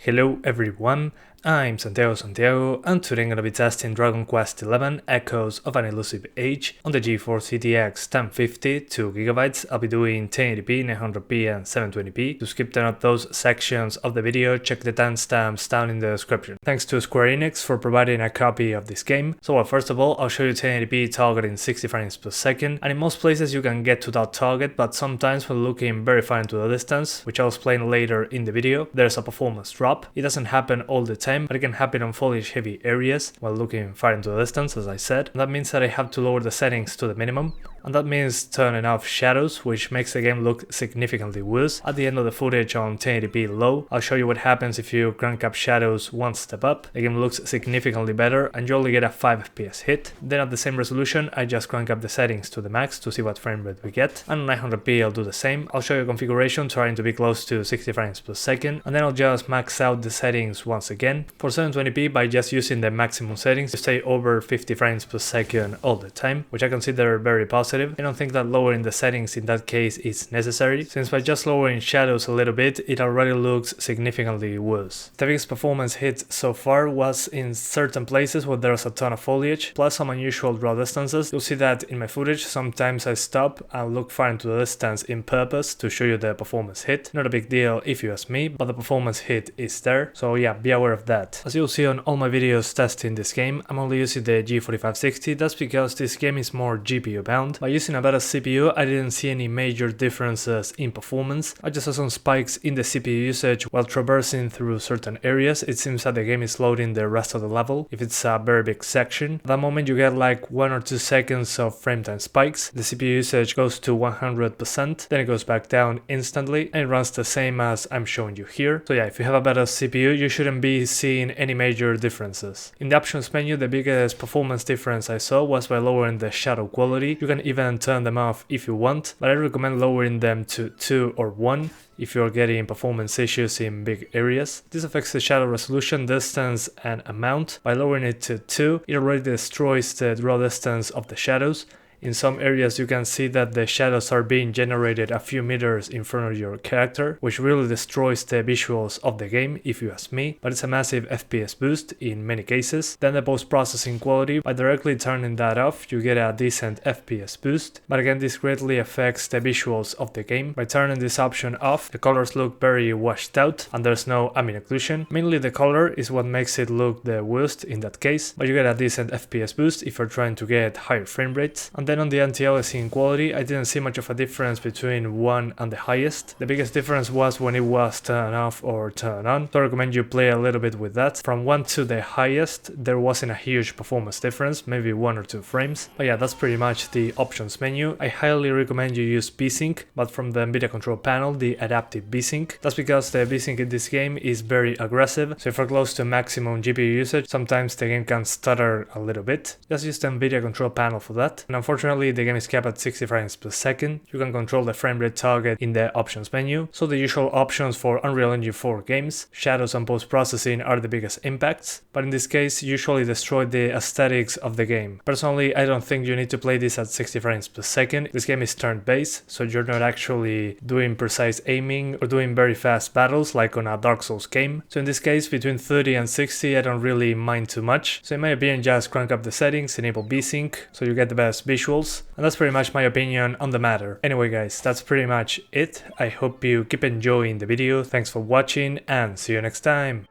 Hello everyone, I'm Santiago, and today I'm going to be testing Dragon Quest XI Echoes of an Elusive Age on the GeForce GTX 1050 2GB. I'll be doing 1080p, 900p and 720p. To skip down those sections of the video, check the timestamps down in the description. Thanks to Square Enix for providing a copy of this game. So first of all, I'll show you 1080p targeting 60 frames per second, and in most places you can get to that target, but sometimes when looking very far into the distance, which I'll explain later in the video, there's a performance drop. It doesn't happen all the time, but it can happen on foliage heavy areas while looking far into the distance, as I said. And that means that I have to lower the settings to the minimum, and that means turning off shadows, which makes the game look significantly worse. At the end of the footage on 1080p low, I'll show you what happens if you crank up shadows one step up. The game looks significantly better and you only get a 5 FPS hit. Then at the same resolution, I just crank up the settings to the max to see what frame rate we get, and on 900p I'll do the same. I'll show you a configuration trying to be close to 60 frames per second, and then I'll just max out the settings once again. For 720p, by just using the maximum settings, you stay over 50 frames per second all the time, which I consider very positive. I don't think that lowering the settings in that case is necessary, since by just lowering shadows a little bit, it already looks significantly worse. The biggest performance hit so far was in certain places where there's a ton of foliage, plus some unusual draw distances. You'll see that in my footage, sometimes I stop and look far into the distance in purpose to show you the performance hit. Not a big deal if you ask me, but the performance hit is there, so yeah, be aware of that. As you'll see on all my videos testing this game, I'm only using the G4560. That's because this game is more GPU bound. By using a better CPU, I didn't see any major differences in performance. I just saw some spikes in the CPU usage while traversing through certain areas. It seems that the game is loading the rest of the level if it's a very big section. At that moment you get like 1 or 2 seconds of frame time spikes. The CPU usage goes to 100%, then it goes back down instantly, and it runs the same as I'm showing you here. So yeah, if you have a better CPU, you shouldn't be seeing any major differences. In the options menu, the biggest performance difference I saw was by lowering the shadow quality. You can even turn them off if you want, but I recommend lowering them to 2 or 1 if you're getting performance issues in big areas. This affects the shadow resolution, distance and amount. By lowering it to 2, it already destroys the draw distance of the shadows. In some areas you can see that the shadows are being generated a few meters in front of your character, which really destroys the visuals of the game if you ask me, but it's a massive FPS boost in many cases. Then the post-processing quality, by directly turning that off you get a decent FPS boost, but again this greatly affects the visuals of the game. By turning this option off, the colors look very washed out and there's no ambient occlusion. Mainly the color is what makes it look the worst in that case, but you get a decent FPS boost if you're trying to get higher frame rates. And then on the anti-aliasing quality, I didn't see much of a difference between 1 and the highest. The biggest difference was when it was turned off or turned on, so I recommend you play a little bit with that. From 1 to the highest, there wasn't a huge performance difference, maybe 1 or 2 frames. But yeah, that's pretty much the options menu. I highly recommend you use vsync, but from the NVIDIA control panel, the adaptive vsync. That's because the vsync in this game is very aggressive, so if you're close to maximum GPU usage, sometimes the game can stutter a little bit. Just use the NVIDIA control panel for that. And unfortunately, the game is capped at 60 frames per second. You can control the frame rate target in the options menu. So the usual options for Unreal Engine 4 games, shadows and post-processing are the biggest impacts, but in this case usually destroy the aesthetics of the game. Personally, I don't think you need to play this at 60 frames per second. This game is turn-based, so you're not actually doing precise aiming or doing very fast battles like on a Dark Souls game. So in this case, between 30 and 60 I don't really mind too much. So in my opinion, just crank up the settings, enable vsync, so you get the best visuals. And that's pretty much my opinion on the matter. Anyway guys, that's pretty much it. I hope you keep enjoying the video. Thanks for watching and see you next time.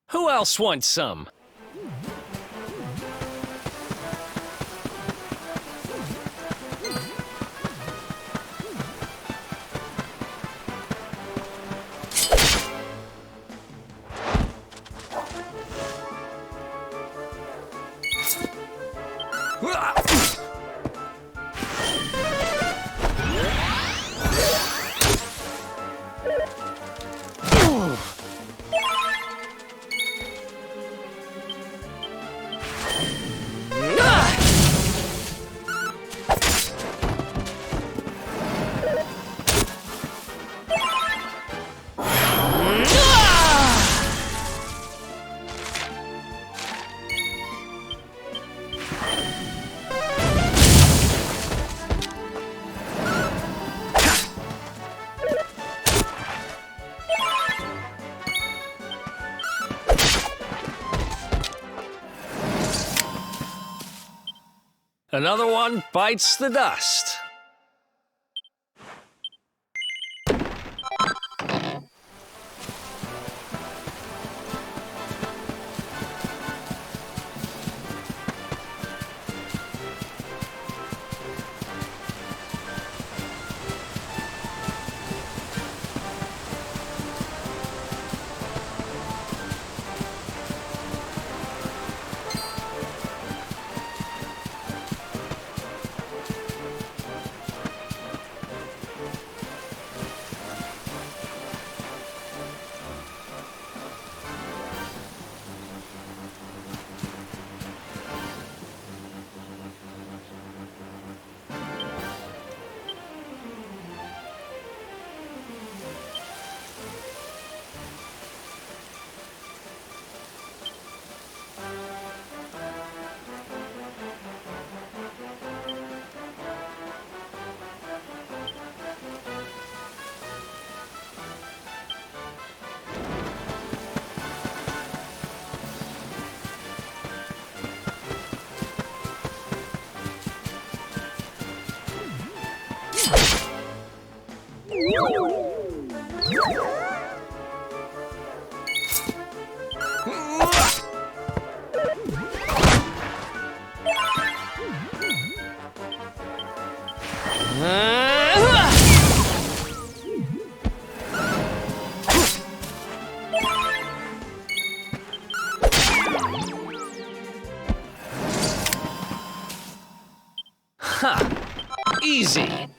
Who else wants some? Another one bites the dust. Ha! Easy!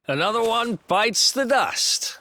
Another one bites the dust.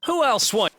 Who else wants?